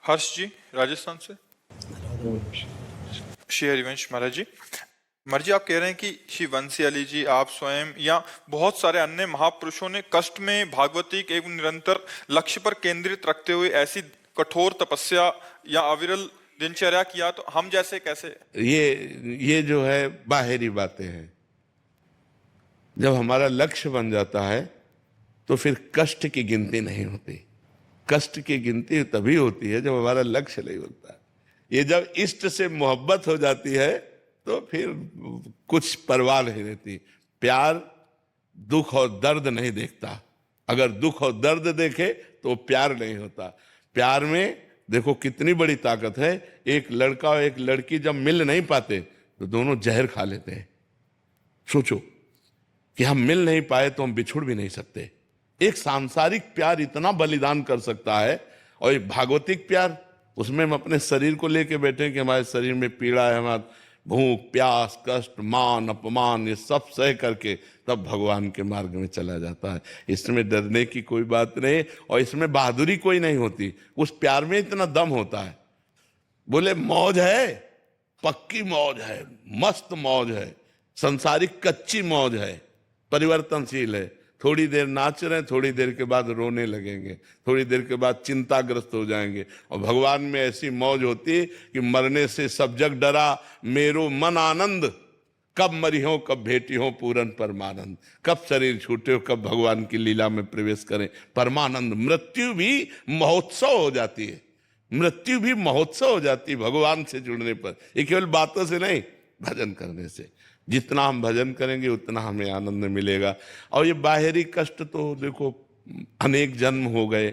हर्ष जी राजस्थान से। श्री हरिवंश महाराज जी, महाराज जी आप कह रहे हैं कि श्री बंसीवाली जी, आप स्वयं या बहुत सारे अन्य महापुरुषों ने कष्ट में भागवती के एवं निरंतर लक्ष्य पर केंद्रित रखते हुए ऐसी कठोर तपस्या या अविरल दिनचर्या किया, तो हम जैसे कैसे? ये जो है बाहरी बातें हैं। जब हमारा लक्ष्य बन जाता है तो फिर कष्ट की गिनती नहीं होती। कष्ट की गिनती तभी होती है जब हमारा लक्ष्य नहीं होता है। ये जब इष्ट से मोहब्बत हो जाती है तो फिर कुछ परवाह नहीं रहती। प्यार दुख और दर्द नहीं देखता। अगर दुख और दर्द देखे तो प्यार नहीं होता। प्यार में देखो कितनी बड़ी ताकत है। एक लड़का और एक लड़की जब मिल नहीं पाते तो दोनों जहर खा लेते हैं। सोचो कि हम मिल नहीं पाए तो हम बिछुड़ भी नहीं सकते। एक सांसारिक प्यार इतना बलिदान कर सकता है, और एक भागवतिक प्यार, उसमें हम अपने शरीर को लेके बैठे हैं कि हमारे शरीर में पीड़ा है, हमारा भूख प्यास कष्ट मान अपमान ये सब सह करके तब भगवान के मार्ग में चला जाता है। इसमें डरने की कोई बात नहीं और इसमें बहादुरी कोई नहीं होती। उस प्यार में इतना दम होता है। बोले मौज है, पक्की मौज है, मस्त मौज है, संसारिक कच्ची मौज है, परिवर्तनशील है। थोड़ी देर नाच रहे हैं, थोड़ी देर के बाद रोने लगेंगे, थोड़ी देर के बाद चिंताग्रस्त हो जाएंगे। और भगवान में ऐसी मौज होती है कि मरने से सब जग डरा मेरो मन आनंद, कब मरी हो कब भेटी हो पूरन परमानंद। कब शरीर छूटे हो कब भगवान की लीला में प्रवेश करें, परमानंद। मृत्यु भी महोत्सव हो जाती है। मृत्यु भी महोत्सव हो जाती है भगवान से जुड़ने पर। ये केवल बातों से नहीं, भजन करने से। जितना हम भजन करेंगे उतना हमें आनंद मिलेगा। और ये बाहरी कष्ट तो देखो अनेक जन्म हो गए,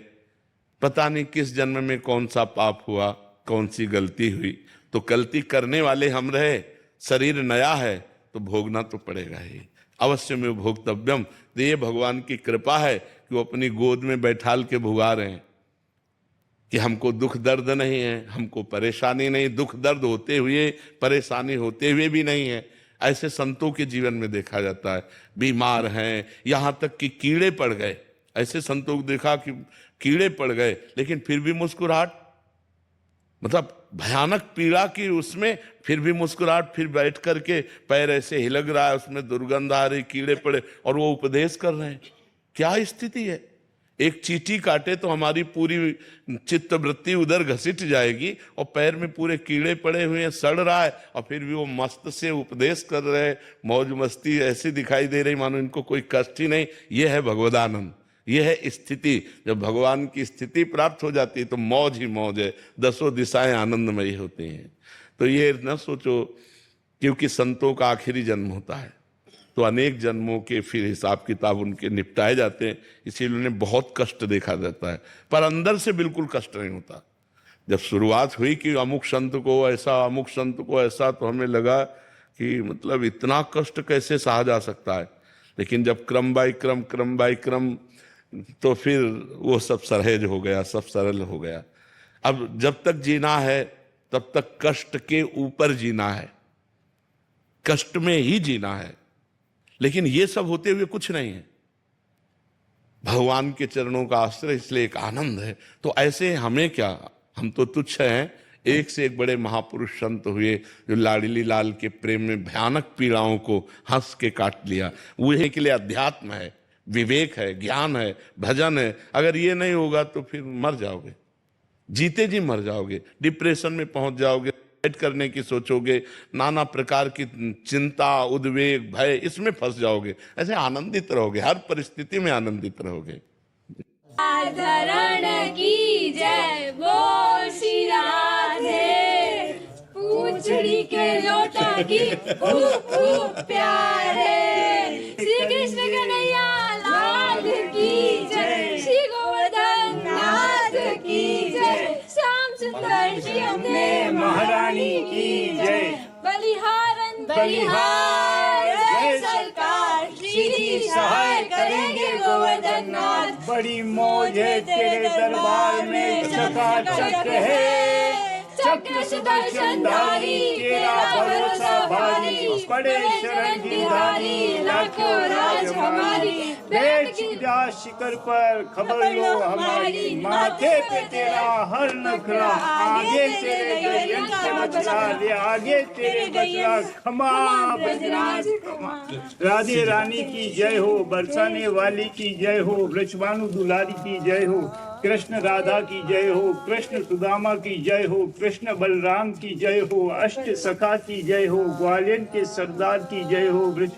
पता नहीं किस जन्म में कौन सा पाप हुआ, कौन सी गलती हुई, तो गलती करने वाले हम रहे। शरीर नया है तो भोगना तो पड़ेगा ही, अवश्य में भोगतव्यम। तो ये भगवान की कृपा है कि वो अपनी गोद में बैठाल के भुगा रहे हैं कि हमको दुख दर्द नहीं है, हमको परेशानी नहीं। दुख दर्द होते हुए परेशानी होते हुए भी नहीं है। ऐसे संतों के जीवन में देखा जाता है। बीमार हैं, यहाँ तक कि कीड़े पड़ गए। ऐसे संतों को देखा कि कीड़े पड़ गए लेकिन फिर भी मुस्कुराहट, मतलब भयानक पीड़ा की उसमें फिर भी मुस्कुराहट। फिर बैठ करके पैर ऐसे हिलक रहा है, उसमें दुर्गंध आ रही, कीड़े पड़े, और वो उपदेश कर रहे हैं। क्या स्थिति है। एक चींटी काटे तो हमारी पूरी चित्त वृत्ति उधर घसीट जाएगी, और पैर में पूरे कीड़े पड़े हुए हैं, सड़ रहा है, और फिर भी वो मस्त से उपदेश कर रहे हैं। मौज मस्ती ऐसी दिखाई दे रही मानो इनको कोई कष्ट ही नहीं। ये है भगवदानंद, ये है स्थिति। जब भगवान की स्थिति प्राप्त हो जाती है तो मौज ही मौज है। दसों दिशाएं आनंदमयी होती हैं। तो ये न सोचो, क्योंकि संतों का आखिरी जन्म होता है तो अनेक जन्मों के फिर हिसाब किताब उनके निपटाए जाते हैं। इसीलिए उन्हें बहुत कष्ट देखा जाता है, पर अंदर से बिल्कुल कष्ट नहीं होता। जब शुरुआत हुई कि अमुक संत को ऐसा, अमुक संत को ऐसा, तो हमें लगा कि मतलब इतना कष्ट कैसे सहा जा सकता है। लेकिन जब क्रम बाय क्रम तो फिर वो सब सहज हो गया, सब सरल हो गया। अब जब तक जीना है तब तक कष्ट के ऊपर जीना है, कष्ट में ही जीना है। लेकिन ये सब होते हुए कुछ नहीं है। भगवान के चरणों का आश्रय, इसलिए एक आनंद है। तो ऐसे हमें क्या, हम तो तुच्छ हैं। एक से एक बड़े महापुरुष संत हुए जो लाडली लाल के प्रेम में भयानक पीड़ाओं को हंस के काट लिया। वही के लिए अध्यात्म है, विवेक है, ज्ञान है, भजन है। अगर ये नहीं होगा तो फिर मर जाओगे, जीते जी मर जाओगे, डिप्रेशन में पहुंच जाओगे, करने की सोचोगे, नाना प्रकार की चिंता उद्वेग भय, इसमें फंस जाओगे। ऐसे आनंदित रहोगे, हर परिस्थिति में आनंदित रहोगे। धरण की जय, बोल श्री राधे। पूछड़ी के लोटा की प्यारे, श्री कृष्ण कन्हैया लाल की जय, श्री गोवर्धन नाथ की जय, श्याम सुंदर श्री अपने महारानी की जय। बलिहारन बलिहार जय सरकार, श्री सहाय करेंगे गोवर्धन नाथ। बड़ी मौज है तेरे दरबार में, चकाचक है चक्र सुदर्शन धारी तेरा भरोसा भारी पड़े शरण की धारी लाखों राज हमारी पेट की शिखर पर खबर लो हमारी माथे पे तेरा हर नखरा आगे तेरे गैयन के बचला ले आगे तेरे बचला खमा बजराज राधे रानी की जय हो बरसाने वाली की जय हो वृषभानु दुलारी की जय हो कृष्ण राधा की जय हो कृष्ण सुदामा की जय हो कृष्ण बलराम की जय हो अष्ट सखा की जय हो ग्वालियर के सरदार की जय हो वृष